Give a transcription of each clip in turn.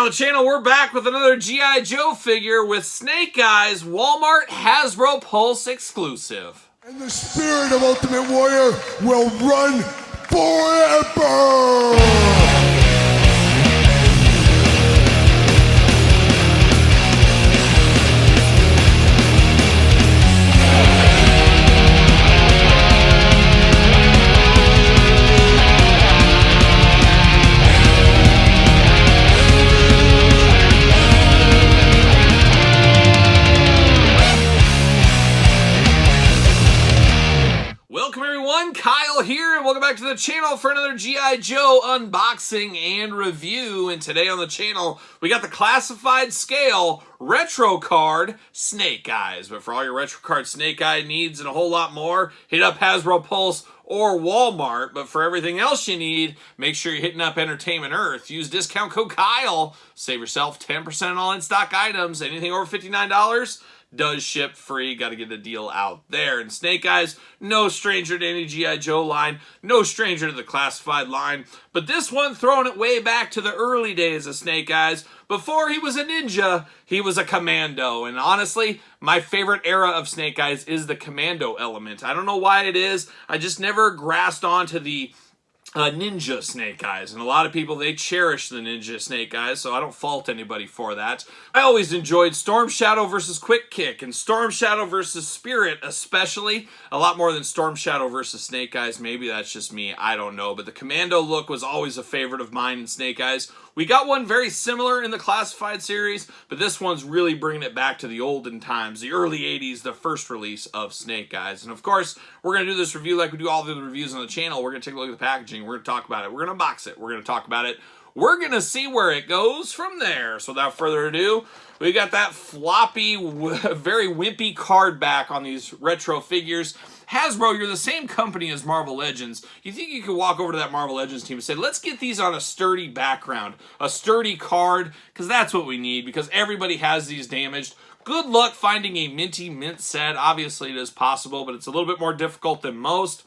on the channel, we're back with another G.I. Joe figure with Snake Eyes Walmart Hasbro Pulse exclusive. And the spirit of Ultimate Warrior will run forever! Kyle here, and welcome back to the channel for another G.I. Joe unboxing and review. And today on the channel, we got the classified scale retro card Snake Eyes. But for all your retro card Snake Eye needs and a whole lot more, hit up Hasbro Pulse or Walmart. But for everything else you need, make sure you're hitting up Entertainment Earth. Use discount code Kyle. Save yourself 10% on all in-stock items. Anything over $59 does ship free. Got to get a deal out there. And Snake Eyes, no stranger to any G.I. Joe line, no stranger to the classified line, but this one throwing it way back to the early days of Snake Eyes. Before he was a ninja, he was a commando. And honestly, my favorite era of Snake Eyes is the commando element. I don't know why it is. I just never grasped onto the ninja Snake Eyes, and a lot of people, they cherish the ninja Snake Eyes, so I don't fault anybody for that. I always enjoyed Storm Shadow versus Quick Kick, and Storm Shadow versus Spirit especially, a lot more than Storm Shadow versus Snake Eyes. Maybe that's just me, I don't know, but the commando look was always a favorite of mine in Snake Eyes. We got one very similar in the Classified series, but this one's really bringing it back to the olden times, the early 80s, the first release of Snake Eyes. And of course, we're going to do this review like we do all the other reviews on the channel. We're going to take a look at the packaging. We're going to talk about it. We're going to unbox it. We're going to talk about it. We're going to see where it goes from there. So without further ado, we got that floppy, very wimpy card back on these retro figures. Hasbro, you're the same company as Marvel Legends. You think you could walk over to that Marvel Legends team and say, let's get these on a sturdy background, a sturdy card, because that's what we need, because everybody has these damaged. Good luck finding a minty mint set. Obviously, it is possible, but it's a little bit more difficult than most.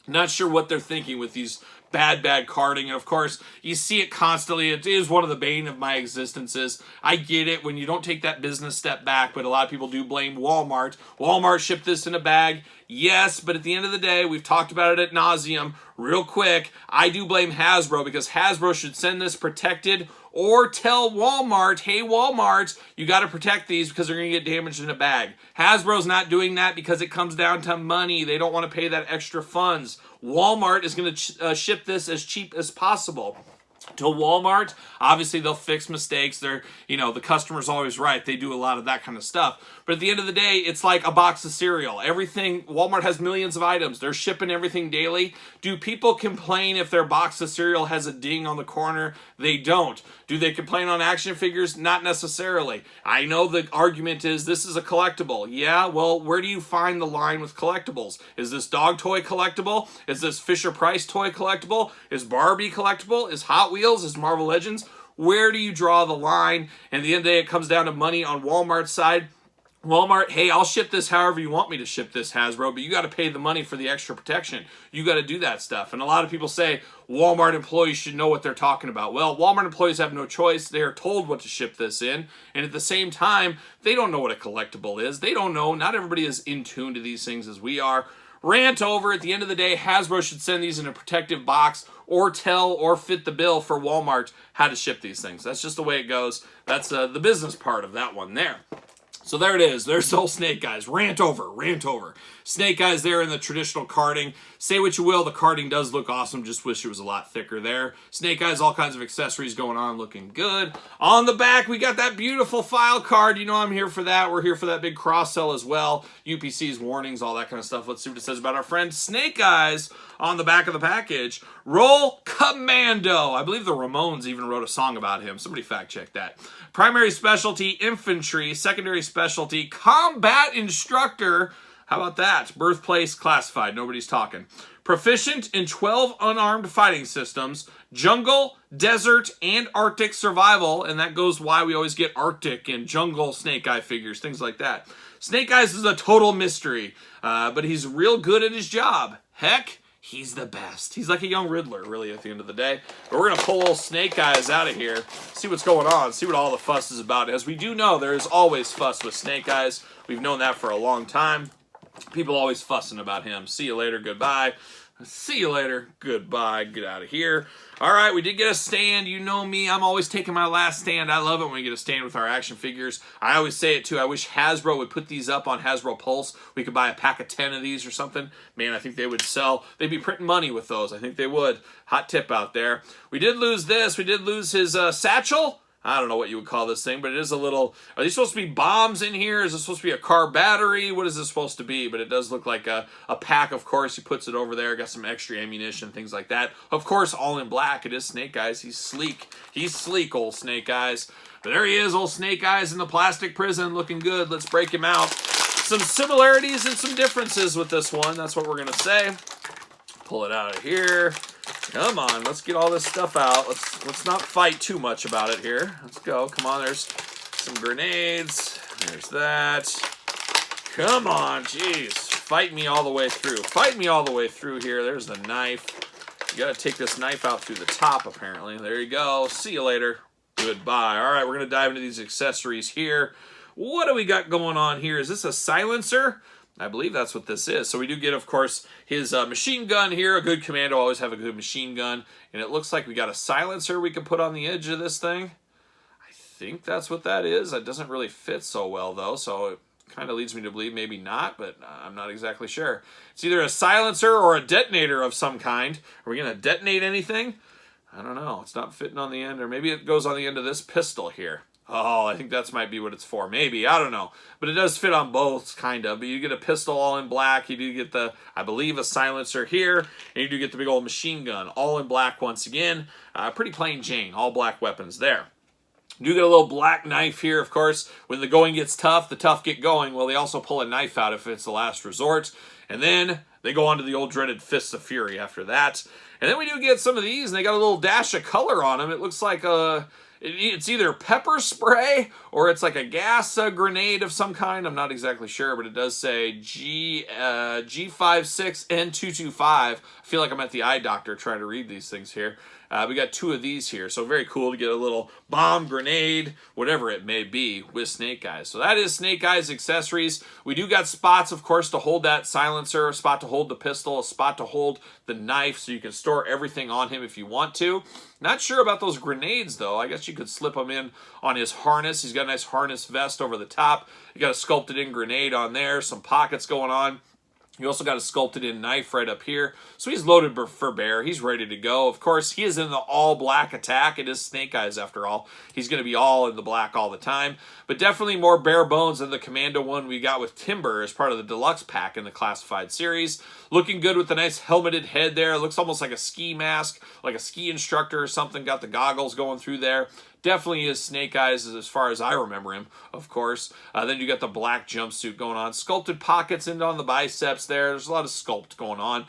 Not sure what they're thinking with these bad carding, and of course you see it constantly. It is one of the bane of my existences. I get it when you don't take that business step back, but a lot of people do blame Walmart. Walmart shipped this in a bag, yes, but at the end of the day, we've talked about it ad nauseum. Real quick, I do blame Hasbro, because Hasbro should send this protected, or tell Walmart, hey Walmart, you got to protect these because they're going to get damaged in a bag. Hasbro's not doing that because it comes down to money. They don't want to pay that extra funds. Walmart is going to ship this as cheap as possible. To Walmart, obviously they'll fix mistakes. They're, the customer's always right. They do a lot of that kind of stuff. But at the end of the day, it's like a box of cereal. Everything, Walmart has millions of items. They're shipping everything daily. Do people complain if their box of cereal has a ding on the corner? They don't. Do they complain on action figures? Not necessarily. I know the argument is this is a collectible. Yeah, well, where do you find the line with collectibles? Is this dog toy collectible? Is this Fisher-Price toy collectible? Is Barbie collectible? Is Hot Wheels? Is Marvel Legends? Where do you draw the line? And at the end of the day, it comes down to money on Walmart's side. Walmart, hey, I'll ship this however you want me to ship this, Hasbro, but you got to pay the money for the extra protection. You got to do that stuff. And a lot of people say Walmart employees should know what they're talking about. Well, Walmart employees have no choice. They are told what to ship this in. And at the same time, they don't know what a collectible is. They don't know. Not everybody is in tune to these things as we are. Rant over. At the end of the day, Hasbro should send these in a protective box, or tell or fit the bill for Walmart how to ship these things. That's just the way it goes. That's the business part of that one there. So there it is. There's the whole Snake Eyes. Rant over. Rant over. Snake Eyes there in the traditional carding. Say what you will, the carding does look awesome. Just wish it was a lot thicker there. Snake Eyes, all kinds of accessories going on, looking good. On the back, we got that beautiful file card. You know I'm here for that. We're here for that big cross-sell as well. UPC's warnings, all that kind of stuff. Let's see what it says about our friend Snake Eyes on the back of the package. Roll Commando. I believe the Ramones even wrote a song about him. Somebody fact check that. Primary specialty, infantry. Secondary specialty, combat instructor. How about that? Birthplace, classified. Nobody's talking. Proficient in 12 unarmed fighting systems, jungle, desert, and Arctic survival. And that goes why we always get Arctic and jungle Snake Eye figures, things like that. Snake Eyes is a total mystery, but he's real good at his job. Heck, He's the best. He's like a young Riddler, really, at the end of the day. But we're going to pull old Snake Eyes out of here, see what's going on, see what all the fuss is about. As we do know, there is always fuss with Snake Eyes. We've known that for a long time. People always fussing about him. See you later, goodbye. See you later, goodbye, get out of here. All right, we did get a stand. You know me, I'm always taking my last stand. I love it when we get a stand with our action figures. I always say it too, I wish Hasbro would put these up on Hasbro Pulse. We could buy a pack of 10 of these or something. Man, I think they would sell. They'd be printing money with those. I think they would. Hot tip out there. We did lose this. We did lose his satchel. I don't know what you would call this thing, but it is a little... Are these supposed to be bombs in here? Is this supposed to be a car battery? What is this supposed to be? But it does look like a pack, of course. He puts it over there, got some extra ammunition, things like that. Of course, all in black. It is Snake Eyes. He's sleek. He's sleek, old Snake Eyes. But there he is, old Snake Eyes in the plastic prison, looking good. Let's break him out. Some similarities and some differences with this one. That's what we're going to say. Pull it out of here. Come on, let's get all this stuff out. Let's not fight too much about it here. Let's go. Come on, there's some grenades. There's that. Come on, jeez. Fight me all the way through. Fight me all the way through here. There's the knife. You gotta take this knife out through the top, apparently. There you go. See you later. Goodbye. All right, we're gonna dive into these accessories here. What do we got going on here? Is this a silencer? I believe that's what this is. So we do get, of course, his machine gun here. A good commando always have a good machine gun. And it looks like we got a silencer we can put on the edge of this thing. I think that's what that is. It doesn't really fit so well, though. So it kind of leads me to believe maybe not, but I'm not exactly sure. It's either a silencer or a detonator of some kind. Are we going to detonate anything? I don't know. It's not fitting on the end. Or maybe it goes on the end of this pistol here. Oh, I think that might be what it's for. Maybe. I don't know. But it does fit on both, kind of. But you get a pistol all in black. You do get the, I believe, a silencer here. And you do get the big old machine gun all in black once again. Pretty plain Jane. All black weapons there. You do get a little black knife here, of course. When the going gets tough, the tough get going. Well, they also pull a knife out if it's the last resort. And then they go on to the old dreaded Fists of Fury after that. And then we do get some of these, and they got a little dash of color on them. It looks like it's either pepper spray or it's like a gas grenade of some kind. I'm not exactly sure, but it does say G56N225. I feel like I'm at the eye doctor trying to read these things here. We got two of these here, so very cool to get a little bomb, grenade, whatever it may be with Snake Eyes. So that is Snake Eyes accessories. We do got spots, of course, to hold that silencer, a spot to hold the pistol, a spot to hold the knife, so you can store everything on him if you want to. Not sure about those grenades, though. I guess you could slip them in on his harness. He's got a nice harness vest over the top. You got a sculpted-in grenade on there, some pockets going on. You also got a sculpted-in knife right up here. So he's loaded for bear. He's ready to go. Of course, he is in the all-black attack. It is Snake Eyes, after all. He's going to be all in the black all the time. But definitely more bare bones than the Commando one we got with Timber as part of the deluxe pack in the classified series. Looking good with the nice helmeted head there. It looks almost like a ski mask, like a ski instructor or something. Got the goggles going through there. Definitely is Snake Eyes as far as I remember him, of course. Then you got the black jumpsuit going on. Sculpted pockets into on the biceps there. There's a lot of sculpt going on.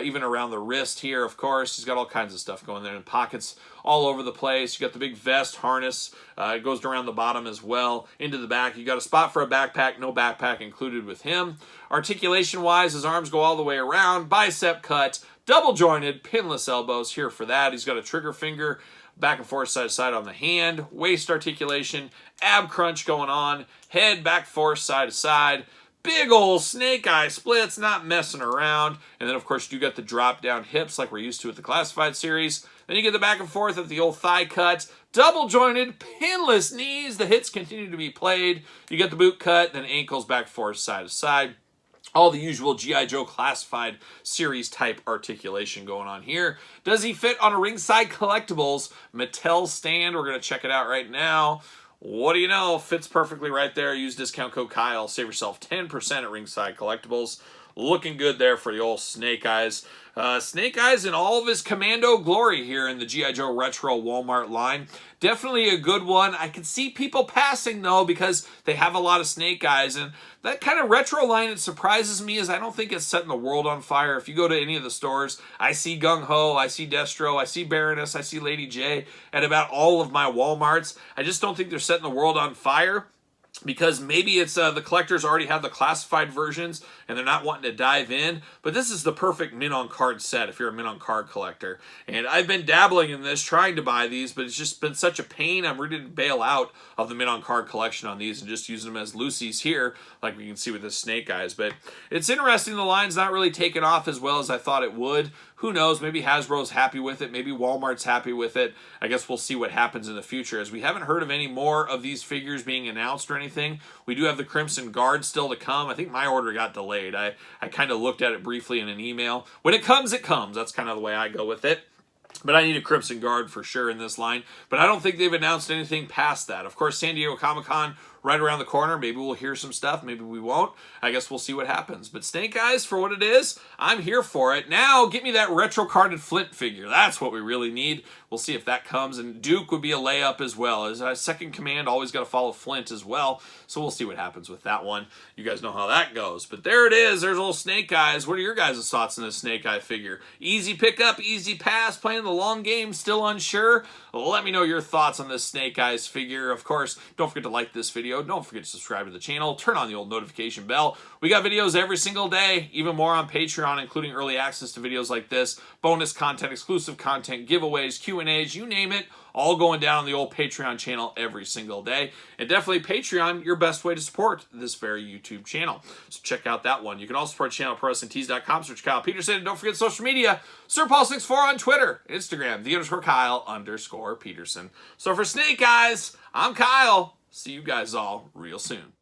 Even around the wrist here, of course. He's got all kinds of stuff going there. And pockets all over the place. You got the big vest harness. It goes around the bottom as well. Into the back. You got a spot for a backpack. No backpack included with him. Articulation-wise, his arms go all the way around. Bicep cut. Double jointed. Pinless elbows here for that. He's got a trigger finger back and forth, side to side on the hand, waist articulation, ab crunch going on, head back forth, side to side, big old Snake Eye splits, not messing around. And then, of course, you got the drop down hips like we're used to with the classified series. Then you get the back and forth at the old thigh cut, double jointed, pinless knees. The hits continue to be played. You got the boot cut, then ankles back forth, side to side. All the usual G.I. Joe classified series type articulation going on here. Does he fit on a Ringside Collectibles Mattel stand? We're going to check it out right now. What do you know? Fits perfectly right there. Use discount code Kyle. Save yourself 10% at Ringside Collectibles. Looking good there for the old Snake Eyes. Snake Eyes in all of his commando glory here in the G.I. Joe Retro Walmart line. Definitely a good one. I can see people passing, though, because they have a lot of Snake Eyes. And that kind of retro line, it surprises me, is I don't think it's setting the world on fire. If you go to any of the stores, I see Gung Ho, I see Destro, I see Baroness, I see Lady J at about all of my Walmarts. I just don't think they're setting the world on fire. because maybe it's the collectors already have the classified versions and they're not wanting to dive in, but this is the perfect mint on card set if you're a mint on card collector. And I've been dabbling in this, trying to buy these, but it's just been such a pain. I'm ready to bail out of the mint on card collection on these and just using them as loosies here, like we can see with the Snake Eyes. But it's interesting, the line's not really taken off as well as I thought it would. Who knows, maybe Hasbro's happy with it, maybe Walmart's happy with it. I guess we'll see what happens in the future, as we haven't heard of any more of these figures being announced or anything. We do have the Crimson Guard still to come. I think my order got delayed. I kind of looked at it briefly in an email. When it comes, it comes. That's kind of the way I go with it. But I need a Crimson Guard for sure in this line. But I don't think they've announced anything past that. Of course, San Diego Comic-Con right around the corner. Maybe we'll hear some stuff. Maybe we won't. I guess we'll see what happens. But Snake Eyes, for what it is, I'm here for it. Now, get me that retro-carded Flint figure. That's what we really need. We'll see if that comes. And Duke would be a layup as well. As a second command, always got to follow Flint as well. So we'll see what happens with that one. You guys know how that goes. But there it is. There's old Snake Eyes. What are your guys' thoughts on this Snake Eye figure? Easy pickup, easy pass, playing the long game, still unsure? Well, let me know your thoughts on this Snake Eyes figure. Of course, don't forget to like this video. Don't forget to subscribe to the channel. Turn on the old notification bell. We got videos every single day, even more on Patreon, including early access to videos like this, bonus content, exclusive content, giveaways, Q&As, you name it, all going down on the old Patreon channel every single day. And definitely Patreon, your best way to support this very YouTube channel. So check out that one. You can also support the channel at ProWrestlingTees.com, search Kyle Peterson, and don't forget social media, SirPaul64 on Twitter, Instagram, _Kyle_Peterson. So for Snake Eyes, I'm Kyle. See you guys all real soon.